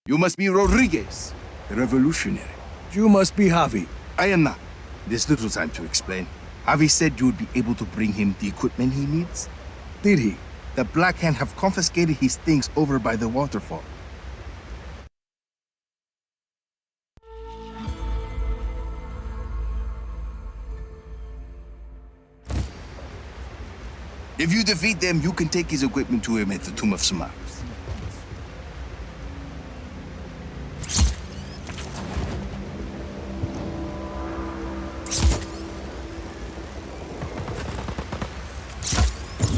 You must be Rodriguez, the revolutionary. You must be Javi. I am not. There's little time to explain. Javi said you would be able to bring him the equipment he needs. Did he? The Black Hand have confiscated his things over by the waterfall. If you defeat them, you can take his equipment to him at the Tomb of Samaras.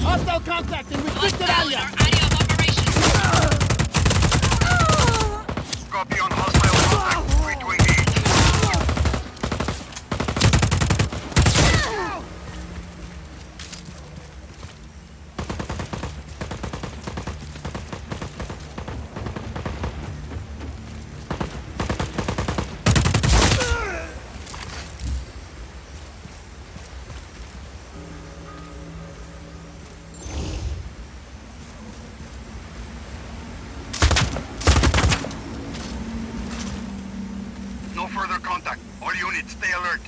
Hostile contact in restricted area! Area of operation. Copy on hostile contact. Free to engage. No further contact. All units, stay alert.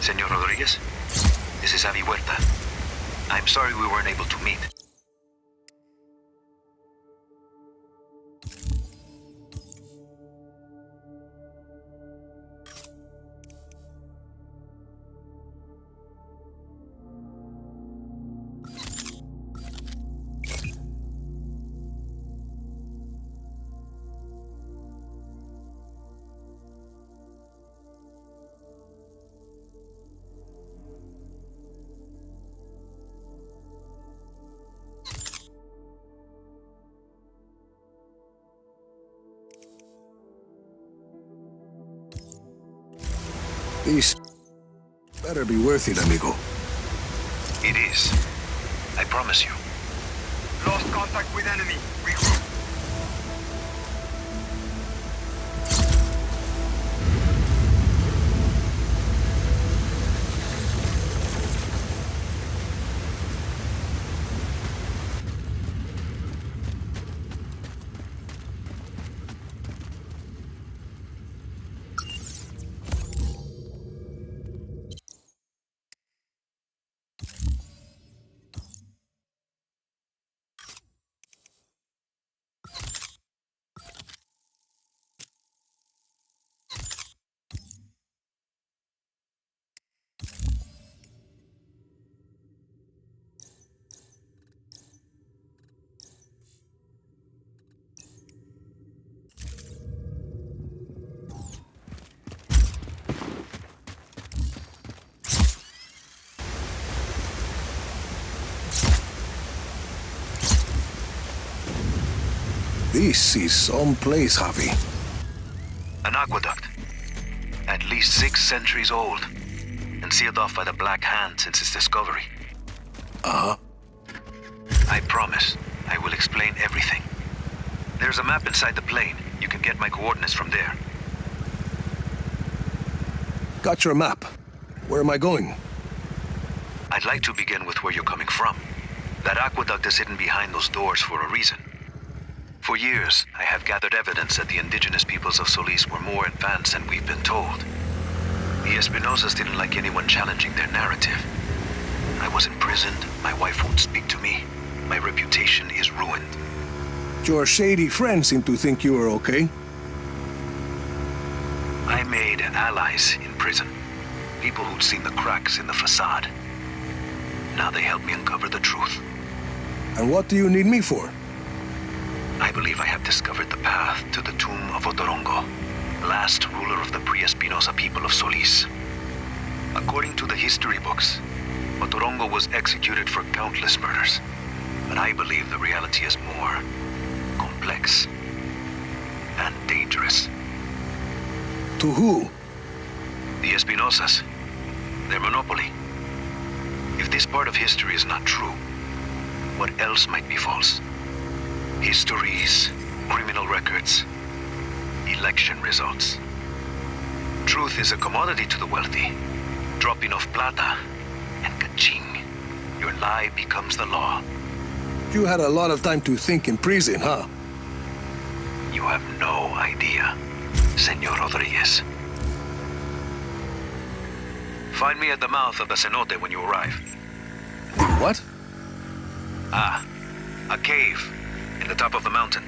Senor Rodriguez, this is Avi Huerta. I'm sorry we weren't able to meet. This better be worth it, amigo. It is. I promise you. Lost contact with enemy. Regroup. This is some place, Javi. An aqueduct. At least 6 centuries old. And sealed off by the Black Hand since its discovery. Uh-huh. I promise. I will explain everything. There's a map inside the plane. You can get my coordinates from there. Got your map. Where am I going? I'd like to begin with where you're coming from. That aqueduct is hidden behind those doors for a reason. For years, I have gathered evidence that the indigenous peoples of Solis were more advanced than we've been told. The Espinosas didn't like anyone challenging their narrative. I was imprisoned, my wife won't speak to me, my reputation is ruined. Your shady friends seem to think you are okay. I made allies in prison. People who'd seen the cracks in the facade. Now they help me uncover the truth. And what do you need me for? I believe I have discovered the path to the tomb of Otorongo, last ruler of the pre-Espinosa people of Solis. According to the history books, Otorongo was executed for countless murders. But I believe the reality is more complex and dangerous. To who? The Espinosas. Their monopoly. If this part of history is not true, what else might be false? Histories, criminal records, election results. Truth is a commodity to the wealthy. Drop enough plata, and ka-ching, your lie becomes the law. You had a lot of time to think in prison, huh? You have no idea, Senor Rodriguez. Find me at the mouth of the cenote when you arrive. What? Ah, a cave in the top of the mountain.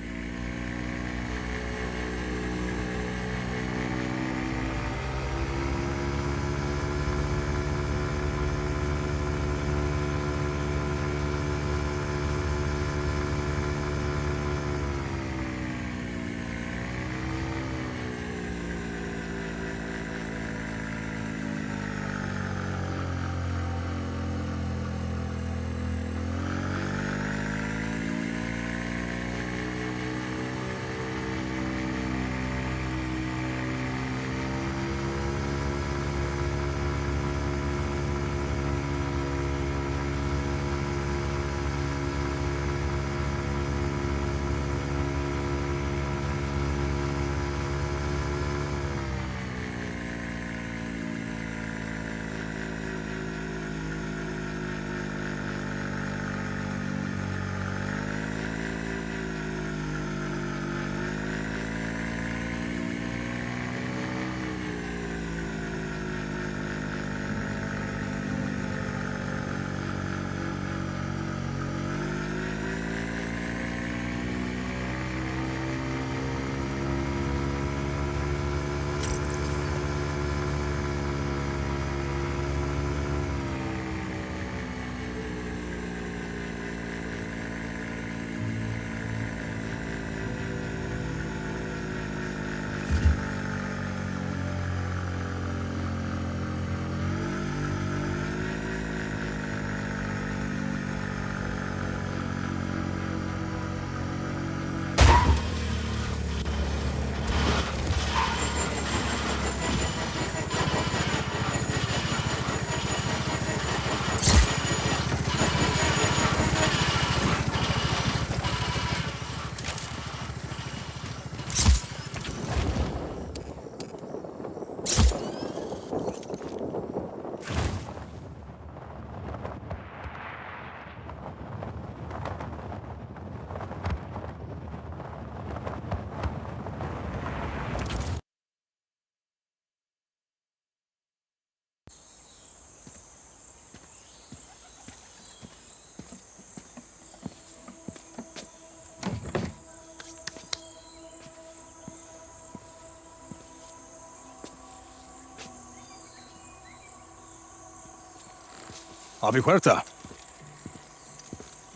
Avi Huerta.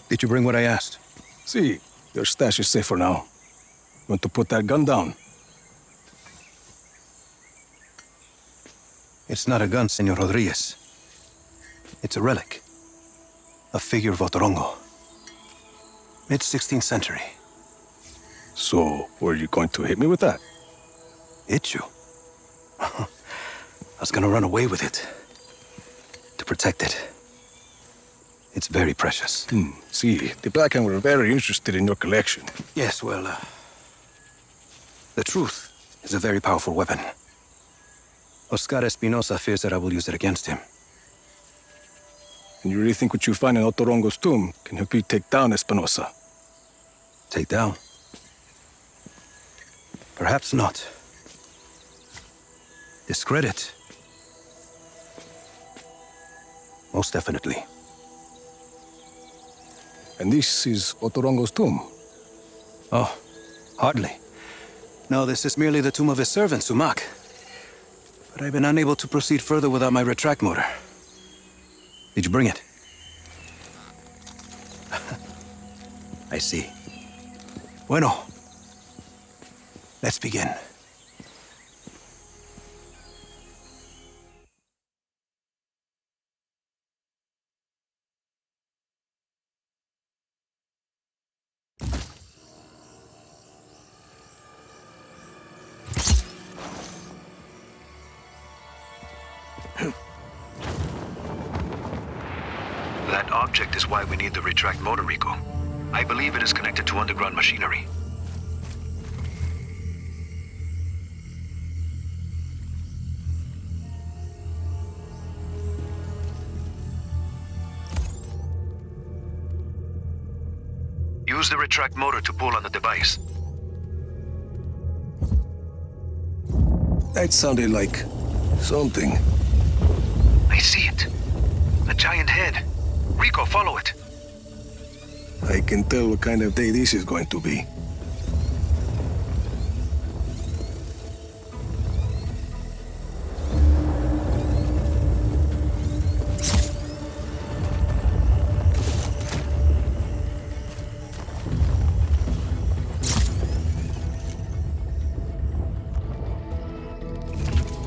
Did you bring what I asked? See, your stash is safe for now. You want to put that gun down? It's not a gun, Senor Rodriguez. It's a relic. A figure of Otorongo. Mid-16th century. So, were you going to hit me with that? Hit you? I was gonna run away with it. To protect it. It's very precious. See, the Black Hand were very interested in your collection. Yes, well, the truth is a very powerful weapon. Oscar Espinosa fears that I will use it against him. And you really think what you find in Otorongo's tomb can help you take down Espinosa? Take down? Perhaps not. Discredit? Most definitely. And this is Otorongo's tomb? Oh, hardly. No, this is merely the tomb of his servant, Sumac. but I've been unable to proceed further without my retract motor. Did you bring it? I see. Bueno. Let's begin. That object is why we need the retract motor, Rico. I believe it is connected to underground machinery. Use the retract motor to pull on the device. That sounded like something. I see it. A giant head. Rico, follow it. I can tell what kind of day this is going to be.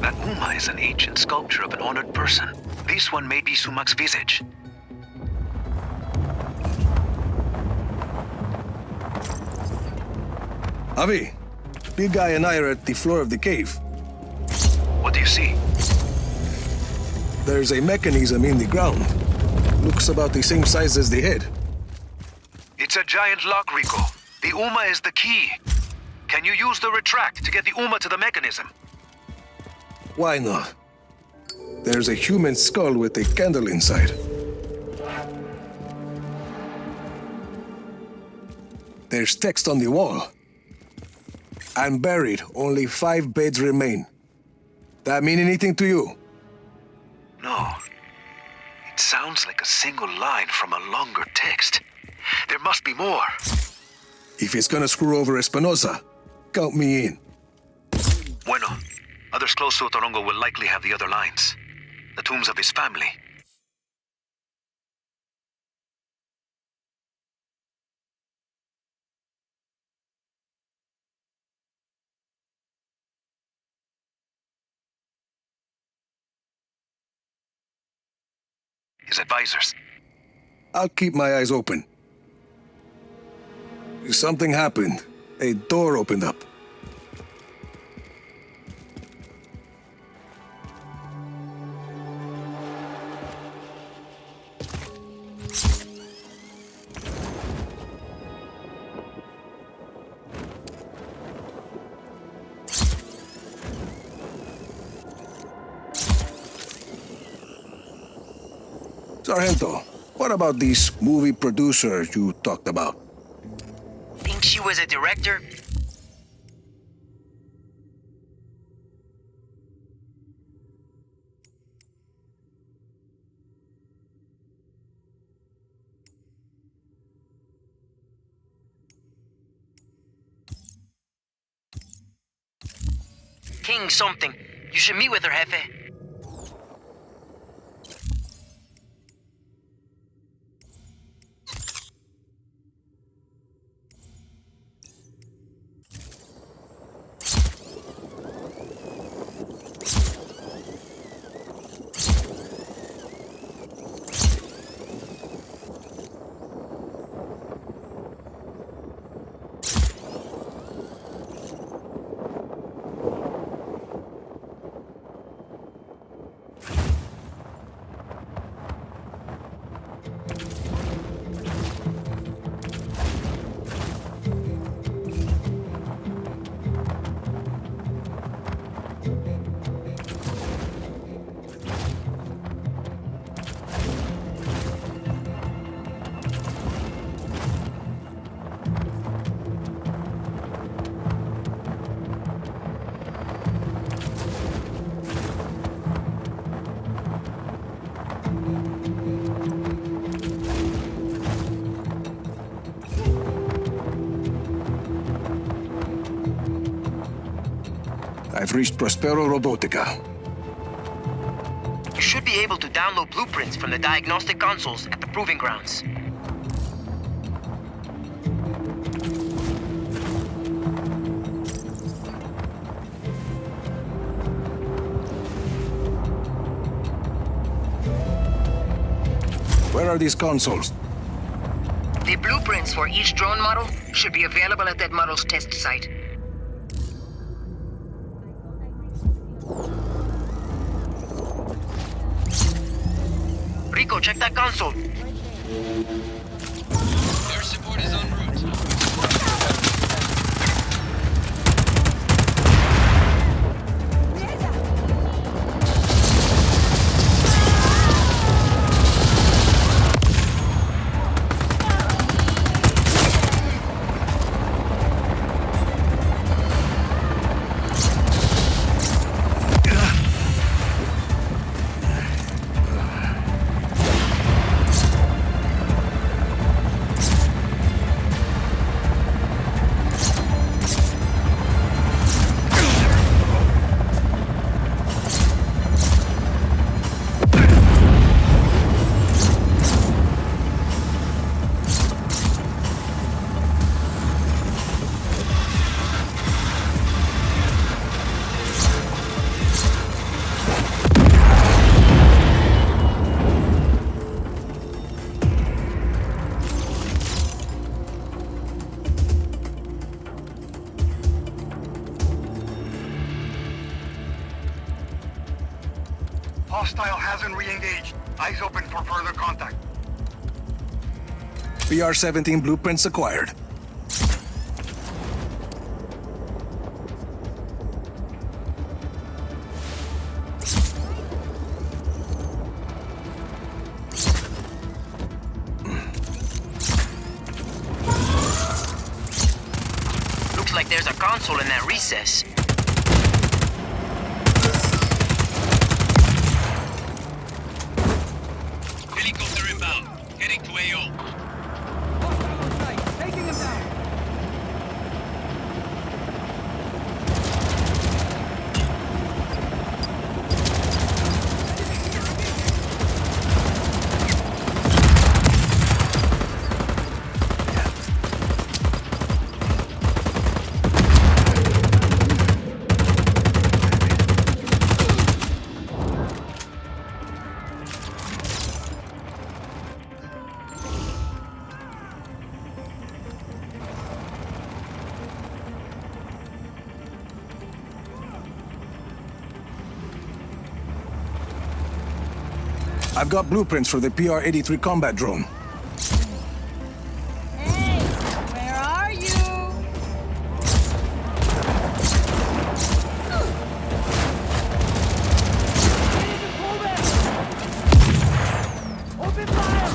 That Uma is an ancient sculpture of an honored person. This one may be Sumak's visage. Avi, big guy and I are at the floor of the cave. What do you see? There's a mechanism in the ground. Looks about the same size as the head. It's a giant lock, Rico. The Uma is the key. Can you use the retract to get the Uma to the mechanism? Why not? There's a human skull with a candle inside. There's text on the wall. I'm buried. Only 5 beds remain. That mean anything to you? No. It sounds like a single line from a longer text. There must be more. If it's gonna screw over Espinosa, count me in. Bueno. Others close to Otorongo will likely have the other lines. The tombs of his family. His advisors. I'll keep my eyes open. Something happened. A door opened up. Sargento, what about this movie producer you talked about? Think she was a director? King something. You should meet with her, Jefe. I've reached Prospero Robotica. be able to download blueprints from the diagnostic consoles at the proving grounds. Where are these consoles? The blueprints for each drone model should be available at that model's test site. Rico, check that console. Air support is en route. Hostile hasn't re-engaged. Eyes open for further contact. PR-17 blueprints acquired. Looks like there's a console in that recess. Helicopter inbound. Heading to AO. I've got blueprints for the PR-83 combat drone. Hey, where are you? Open fire!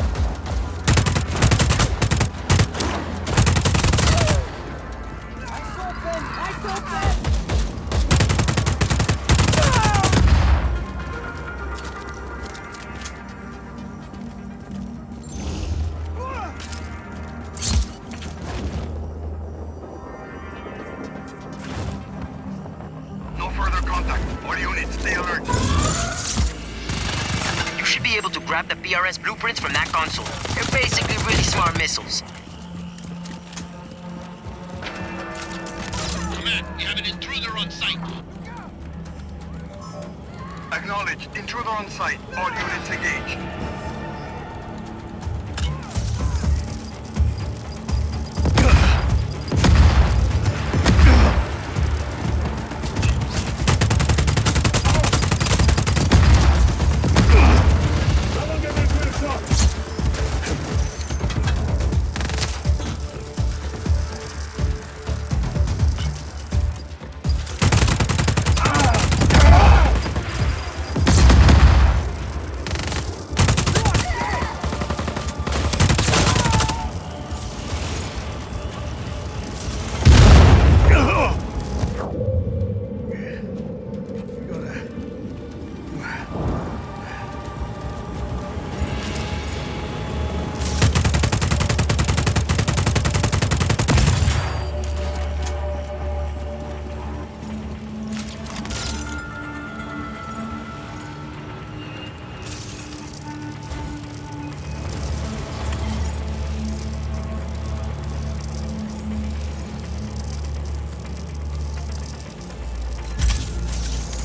Eyes open! Eyes open! No further contact. All units, stay alert. You should be able to grab the PRS blueprints from that console. They're basically really smart missiles. Command, we have an intruder on site. Acknowledged. Intruder on site. All units engaged.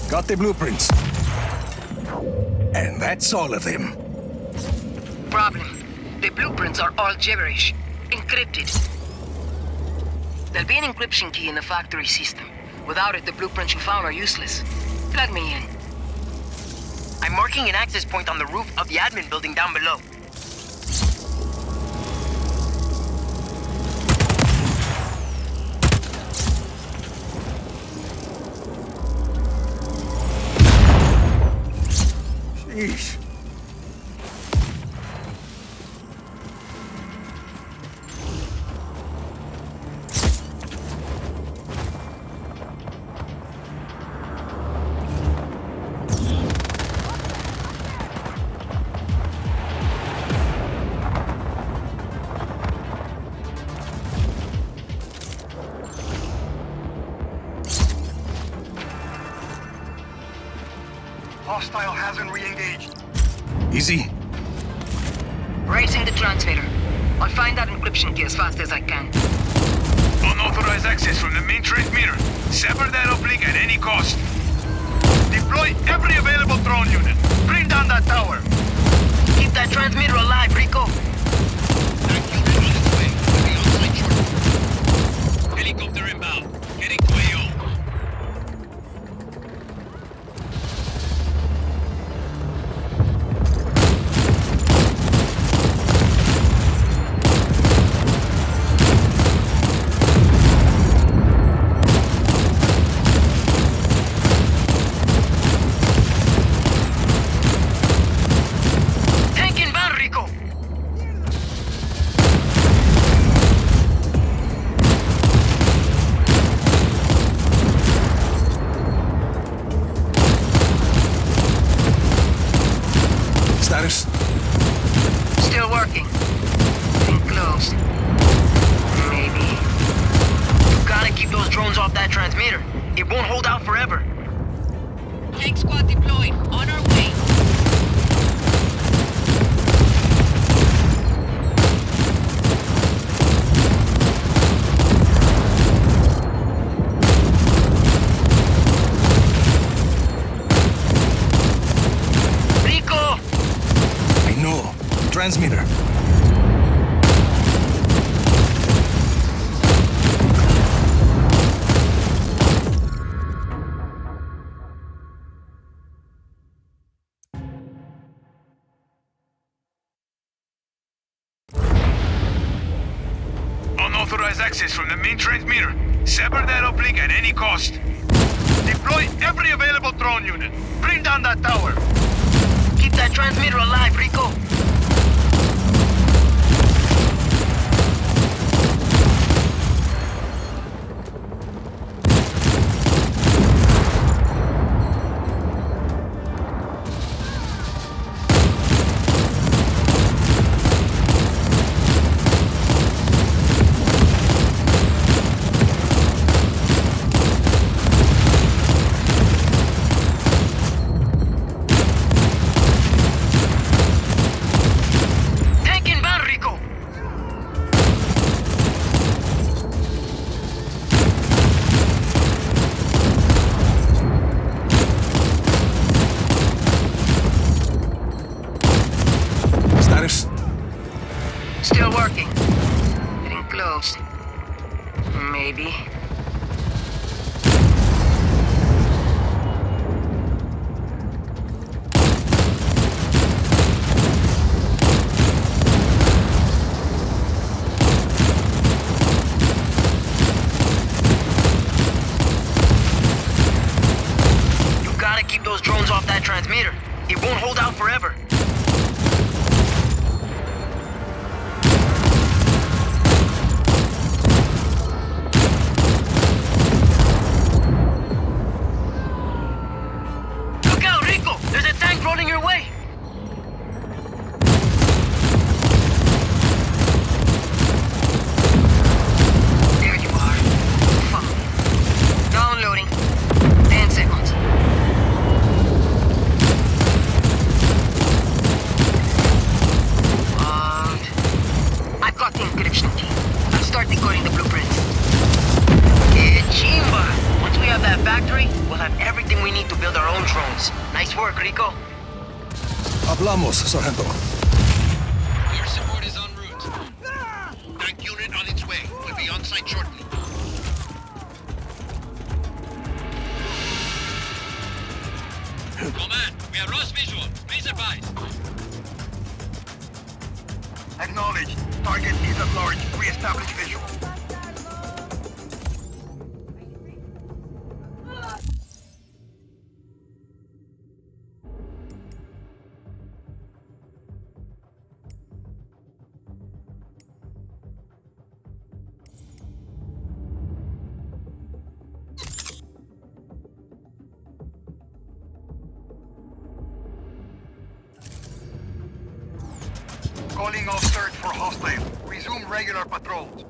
Got the blueprints. And that's all of them. Problem. The blueprints are all gibberish. Encrypted. There'll be an encryption key in the factory system. Without it, the blueprints you found are useless. Plug me in. I'm marking an access point on the roof of the admin building down below. Sheesh. Hostile hasn't re-engaged. Easy. Racing the transmitter. I'll find that encryption key as fast as I can. Unauthorized access from the main transmitter. Sever that uplink at any cost. Deploy every available drone unit. Bring down that tower. Keep that transmitter alive, Rico. That unit on its way. Will be on site shortly. Helicopter inbound. Heading to AO. Tank inbound, Rico. Status? Still working. Think close. Maybe. You gotta keep those drones off that transmitter. It won't hold out forever. Tank squad deployed. On our way. Rico! I know. Transmitter. Unauthorized access from the main transmitter. Sever that uplink at any cost. Deploy every available drone unit. Bring down that tower. Keep that transmitter alive, Rico. Tank inbound, Rico. Status? Still working. Getting close. Maybe. You gotta keep those drones off that transmitter. It won't hold out forever. Look out, Rico! There's a tank rolling your way! There you are. Fuck. Downloading. 10 seconds. Rico? Hablamos, Sargento. Your support is en route. Tank unit on its way. Will be on site shortly. Command, we have Ross visual. Please advise. Acknowledged. Target is at large. Re-establish visual. Calling off search for hostile. Resume regular patrols.